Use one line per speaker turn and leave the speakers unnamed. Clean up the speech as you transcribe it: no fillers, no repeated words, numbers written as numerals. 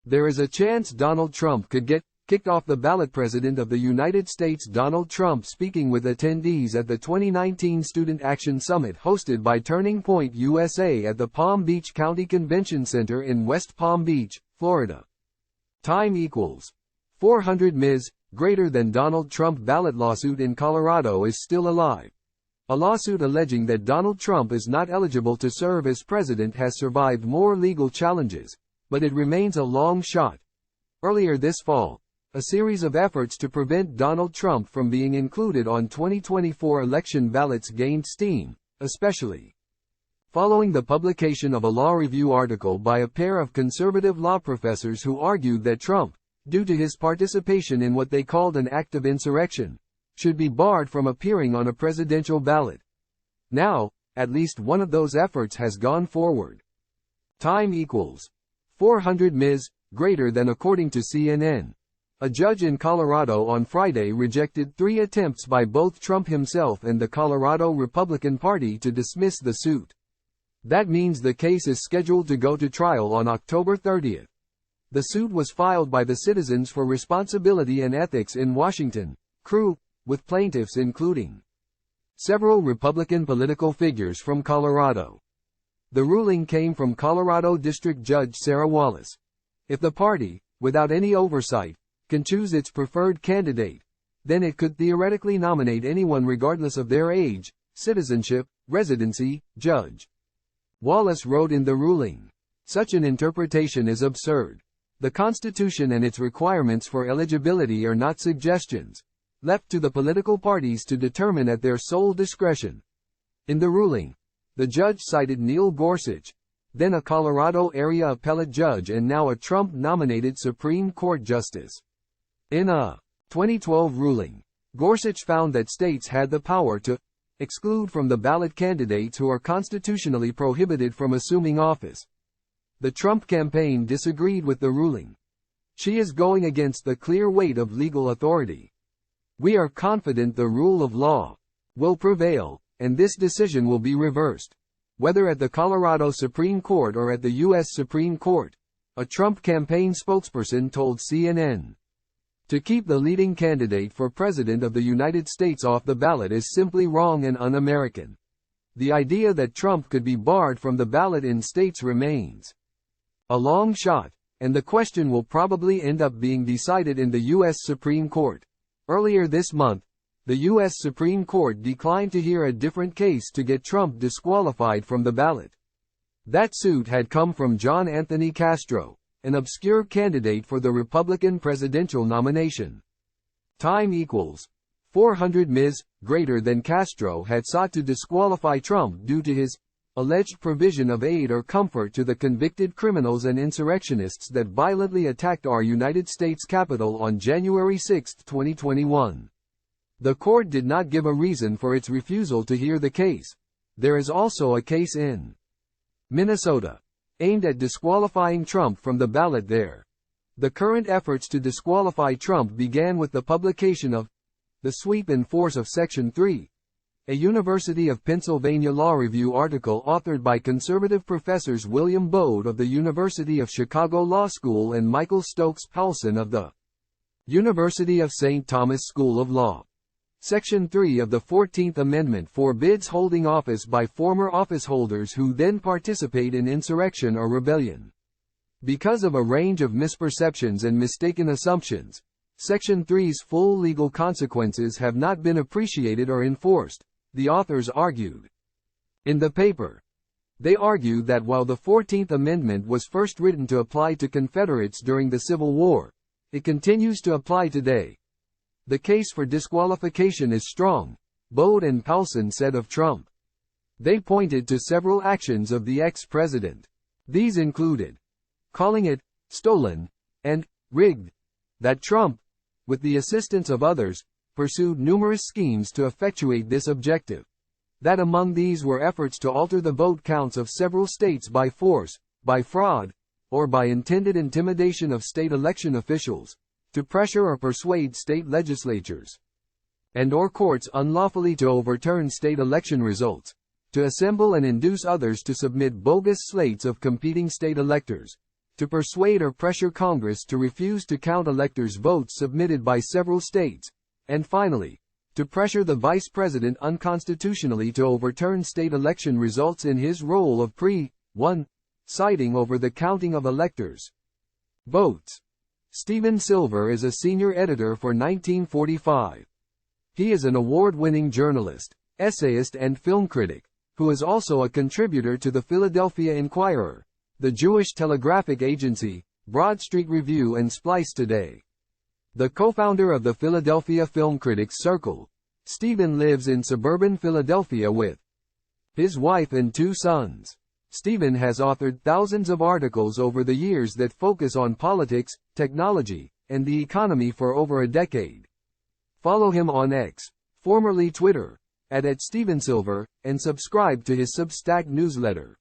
There is a chance Donald Trump could get kicked off the ballot. President of the United States Donald Trump speaking with attendees at the 2019 Student Action Summit hosted by Turning Point USA at the Palm Beach County Convention Center in West Palm Beach, Florida. Time equals 400 Ms. Greater than Donald Trump ballot lawsuit in Colorado is still alive. A lawsuit alleging that Donald Trump is not eligible to serve as president has survived more legal challenges, but it remains a long shot. Earlier this fall, a series of efforts to prevent Donald Trump from being included on 2024 election ballots gained steam, especially following the publication of a law review article by a pair of conservative law professors who argued that Trump, due to his participation in what they called an act of insurrection, should be barred from appearing on a presidential ballot. Now, at least one of those efforts has gone forward. Time equals 400 Ms. Greater than. According to CNN, a judge in Colorado on Friday rejected 3 attempts by both Trump himself and the Colorado Republican Party to dismiss the suit. That means the case is scheduled to go to trial on October 30. The suit was filed by the Citizens for Responsibility and Ethics in Washington, CREW, with plaintiffs including several Republican political figures from Colorado. The ruling came from Colorado District Judge Sarah Wallace. If the party, without any oversight, can choose its preferred candidate, then it could theoretically nominate anyone regardless of their age, citizenship, residency. Judge Wallace wrote in the ruling, "Such an interpretation is absurd. The Constitution and its requirements for eligibility are not suggestions, left to the political parties to determine at their sole discretion." In the ruling, the judge cited Neil Gorsuch, then a Colorado area appellate judge and now a Trump-nominated Supreme Court justice. In a 2012 ruling, Gorsuch found that states had the power to exclude from the ballot candidates who are constitutionally prohibited from assuming office. The Trump campaign disagreed with the ruling. "She is going against the clear weight of legal authority. We are confident the rule of law will prevail, and this decision will be reversed, whether at the Colorado Supreme Court or at the U.S. Supreme Court," a Trump campaign spokesperson told CNN. To keep the leading candidate for President of the United States off the ballot is simply wrong and un-American. The idea that Trump could be barred from the ballot in states remains a long shot, and the question will probably end up being decided in the U.S. Supreme Court. Earlier this month, the U.S. Supreme Court declined to hear a different case to get Trump disqualified from the ballot. That suit had come from John Anthony Castro, an obscure candidate for the Republican presidential nomination. Time equals 400 Ms. Greater than. Castro had sought to disqualify Trump due to his alleged provision of aid or comfort to the convicted criminals and insurrectionists that violently attacked our United States Capitol on January 6, 2021. The court did not give a reason for its refusal to hear the case. There is also a case in Minnesota aimed at disqualifying Trump from the ballot there. The current efforts to disqualify Trump began with the publication of The Sweep and Force of Section 3, a University of Pennsylvania Law Review article authored by conservative professors William Bode of the University of Chicago Law School and Michael Stokes Paulson of the University of St. Thomas School of Law. Section 3 of the 14th Amendment forbids holding office by former officeholders who then participate in insurrection or rebellion. Because of a range of misperceptions and mistaken assumptions, Section 3's full legal consequences have not been appreciated or enforced, the authors argued. In the paper, they argued that while the 14th Amendment was first written to apply to Confederates during the Civil War, it continues to apply today. The case for disqualification is strong, Bode and Paulson said of Trump. They pointed to several actions of the ex-president. These included calling it stolen and rigged, that Trump, with the assistance of others, pursued numerous schemes to effectuate this objective, that among these were efforts to alter the vote counts of several states by force, by fraud, or by intended intimidation of state election officials, to pressure or persuade state legislatures and/or courts unlawfully to overturn state election results, to assemble and induce others to submit bogus slates of competing state electors, to persuade or pressure Congress to refuse to count electors' votes submitted by several states, and finally, to pressure the vice president unconstitutionally to overturn state election results in his role of citing over the counting of electors' votes. Stephen Silver is a senior editor for 1945. He is an award-winning journalist, essayist and film critic, who is also a contributor to the Philadelphia Inquirer, the Jewish Telegraphic Agency, Broad Street Review and Splice Today. The co-founder of the Philadelphia Film Critics Circle, Stephen lives in suburban Philadelphia with his wife and 2 sons. Stephen has authored thousands of articles over the years that focus on politics, technology, and the economy for over a decade. Follow him on X, formerly Twitter, at @StephenSilver, and subscribe to his Substack newsletter.